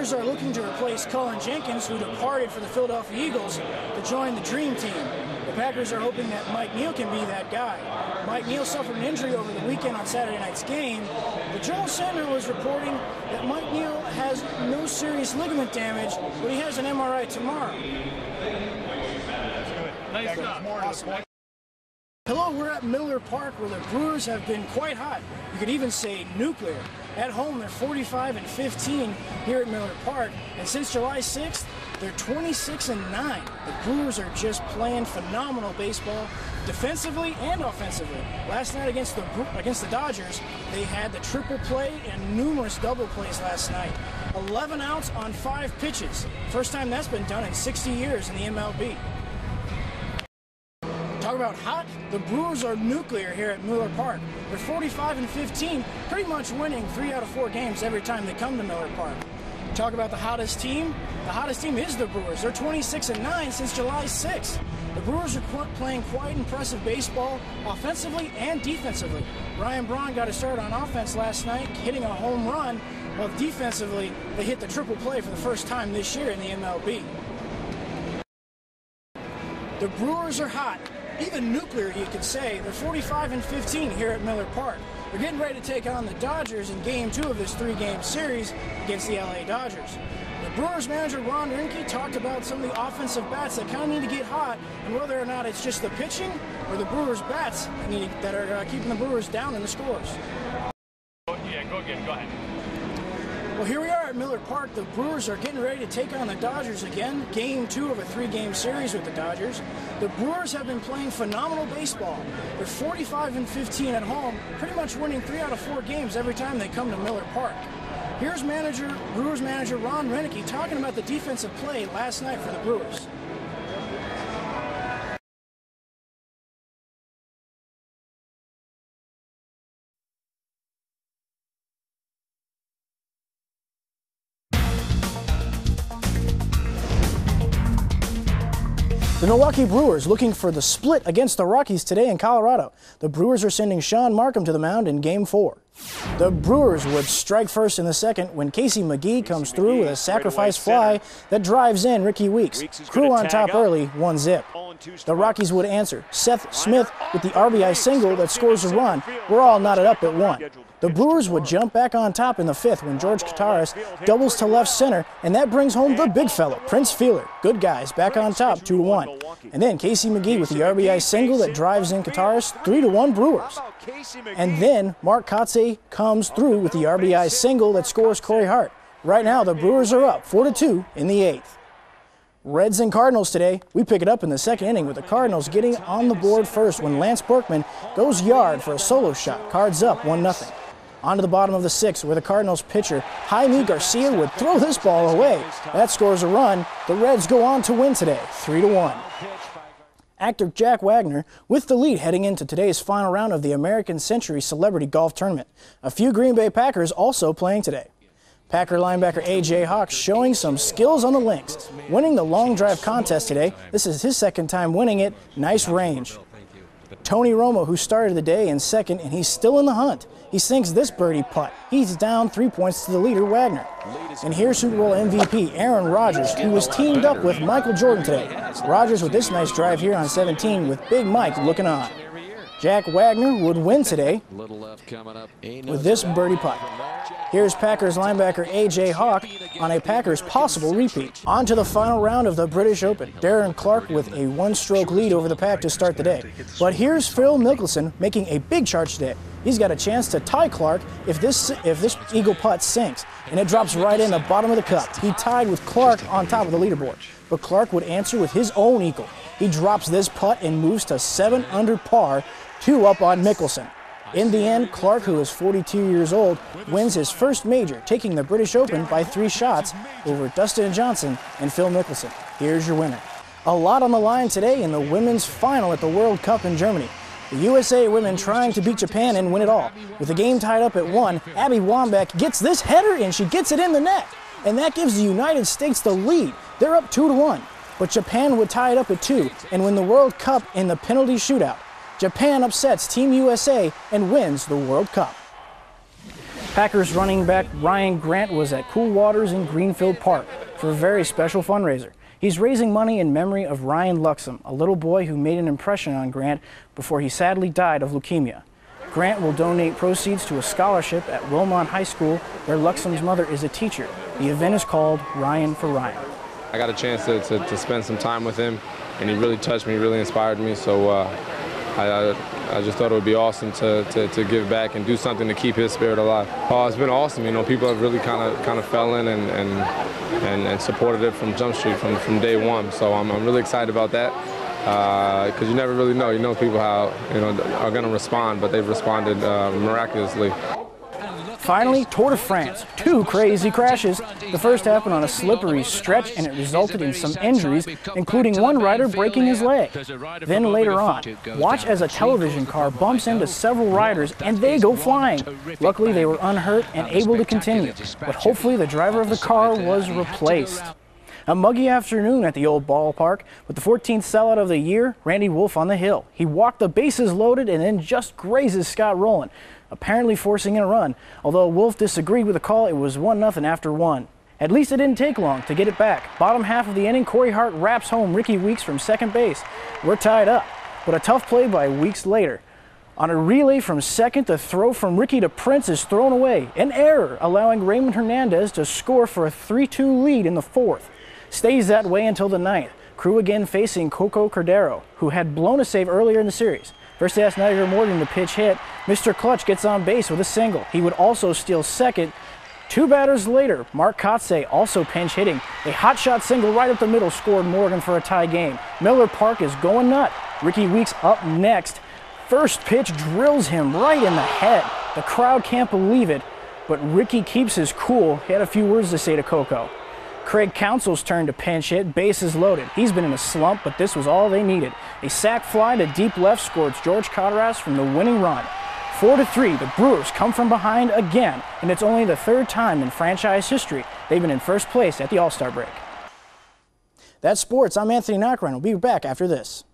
Packers are looking to replace Cullen Jenkins, who departed for the Philadelphia Eagles to join the Dream Team. The Packers are hoping that Mike Neal can be that guy. Mike Neal suffered an injury over the weekend on Saturday night's game. The Journal Sentinel was reporting that Mike Neal has no serious ligament damage, but he has an MRI tomorrow. Nice job. Awesome. Hello, we're at Miller Park, where the Brewers have been quite hot. You could even say nuclear. At home, they're 45-15 here at Miller Park, and since July 6th, they're 26-9. The Brewers are just playing phenomenal baseball, defensively and offensively. Last night against the Dodgers, they had the triple play and numerous double plays last night. 11 outs on 5 pitches. First time that's been done in 60 years in the MLB. Talk about hot, the Brewers are nuclear here at Miller Park. They're 45-15, pretty much winning 3 out of 4 games every time they come to Miller Park. Talk about the hottest team is the Brewers. They're 26-9 since July 6th. The Brewers are playing quite impressive baseball, offensively and defensively. Ryan Braun got a start on offense last night, hitting a home run, while defensively, they hit the triple play for the first time this year in the MLB. The Brewers are hot. Even nuclear, you could say. They're 45-15 here at Miller Park. They're getting ready to take on the Dodgers in Game 2 of this 3-game series against the LA Dodgers. The Brewers manager Ron Roenicke talked about some of the offensive bats that kind of need to get hot, and whether or not it's just the pitching or the Brewers bats that are keeping the Brewers down in the scores. Yeah, go ahead. Well, here we are at Miller Park. The Brewers are getting ready to take on the Dodgers again. Game 2 of a 3-game series with the Dodgers. The Brewers have been playing phenomenal baseball. They're 45-15 at home, pretty much winning 3 out of 4 games every time they come to Miller Park. Here's Brewers manager Ron Roenicke talking about the defensive play last night for the Brewers. The Milwaukee Brewers looking for the split against the Rockies today in Colorado. The Brewers are sending Sean Markham to the mound in Game 4. The Brewers would strike first in the second when Casey McGee comes through with a sacrifice fly that drives in Ricky Weeks. Crew on top early, 1-zip. The Rockies would answer. Seth Smith with the RBI single that scores a run. We're all knotted up at 1. The Brewers would jump back on top in the 5th when George Kataris doubles to left center, and that brings home the big fella, Prince Fielder. Good guys, back on top, 2-1. And then Casey McGee with the RBI single that drives in Kataris, 3-1 Brewers. And then Mark Kotsay comes through with the RBI single that scores Corey Hart. Right now, the Brewers are up 4-2 in the 8th. Reds and Cardinals today. We pick it up in the 2nd inning with the Cardinals getting on the board first when Lance Berkman goes yard for a solo shot. Cards up 1-0. On to the bottom of the 6th where the Cardinals pitcher Jaime Garcia would throw this ball away. That scores a run. The Reds go on to win today, 3-1. Actor Jack Wagner with the lead heading into today's final round of the American Century Celebrity Golf Tournament. A few Green Bay Packers also playing today. Packer linebacker A.J. Hawk showing some skills on the links, winning the long drive contest today. This is his 2nd time winning it. Nice range. Tony Romo, who started the day in 2nd, and he's still in the hunt. He sinks this birdie putt. He's down 3 points to the leader, Wagner. And here's Super Bowl MVP Aaron Rodgers, who was teamed up with Michael Jordan today. Rodgers with this nice drive here on 17 with Big Mike looking on. Jack Wagner would win today with this birdie putt. Here's Packers linebacker A.J. Hawk on a Packers possible repeat. On to the final round of the British Open. Darren Clarke with a 1-stroke lead over the pack to start the day. But here's Phil Mickelson making a big charge today. He's got a chance to tie Clarke if this eagle putt sinks, and it drops right in the bottom of the cup. He tied with Clarke on top of the leaderboard, but Clarke would answer with his own eagle. He drops this putt and moves to 7 under par, 2 up on Mickelson. In the end, Clarke, who is 42 years old, wins his first major, taking the British Open by 3 shots over Dustin Johnson and Phil Mickelson. Here's your winner. A lot on the line today in the women's final at the World Cup in Germany. The USA women trying to beat Japan and win it all. With the game tied up at 1, Abby Wambach gets this header and she gets it in the net. And that gives the United States the lead. They're up 2-1. But Japan would tie it up at 2 and win the World Cup in the penalty shootout. Japan upsets Team USA and wins the World Cup. Packers running back Ryan Grant was at Cool Waters in Greenfield Park for a very special fundraiser. He's raising money in memory of Ryan Luxem, a little boy who made an impression on Grant before he sadly died of leukemia. Grant will donate proceeds to a scholarship at Wilmot High School, where Luxem's mother is a teacher. The event is called Ryan for Ryan. I got a chance to spend some time with him, and he really touched me, really inspired me. So I just thought it would be awesome to give back and do something to keep his spirit alive. Oh, it's been awesome. You know, people have really kind of fell in and supported it from Jump Street from day one. So I'm really excited about that. Because you never really know. You know people how are going to respond, but they've responded miraculously. Finally, Tour de France. 2 crazy crashes. The first happened on a slippery stretch, and it resulted in some injuries, including one rider breaking his leg. Then later on, watch as a television car bumps into several riders, and they go flying. Luckily, they were unhurt and able to continue, but hopefully the driver of the car was replaced. A muggy afternoon at the old ballpark with the 14th sellout of the year, Randy Wolf on the hill. He walked the bases loaded and then just grazes Scott Rowland, apparently forcing in a run. Although Wolf disagreed with the call, it was 1-0 after 1. At least it didn't take long to get it back. Bottom half of the inning, Corey Hart wraps home Ricky Weeks from second base. We're tied up, but a tough play by Weeks later. On a relay from second, the throw from Ricky to Prince is thrown away. An error, allowing Raymond Hernandez to score for a 3-2 lead in the 4th. Stays that way until the 9th. Crew again facing Coco Cordero, who had blown a save earlier in the series. First asked Niger Morgan to pitch hit. Mr. Clutch gets on base with a single. He would also steal second. 2 batters later, Mark Kotze also pinch hitting. A hot shot single right up the middle scored Morgan for a tie game. Miller Park is going nut. Ricky Weeks up next. First pitch drills him right in the head. The crowd can't believe it, but Ricky keeps his cool. He had a few words to say to Coco. Craig Counsell's turn to pinch hit, bases loaded. He's been in a slump, but this was all they needed. A sac fly to deep left scores George Cotteras from the winning run. 4-3, the Brewers come from behind again, and it's only the 3rd time in franchise history they've been in first place at the All-Star break. That's sports. I'm Anthony Nachreiner. We'll be back after this.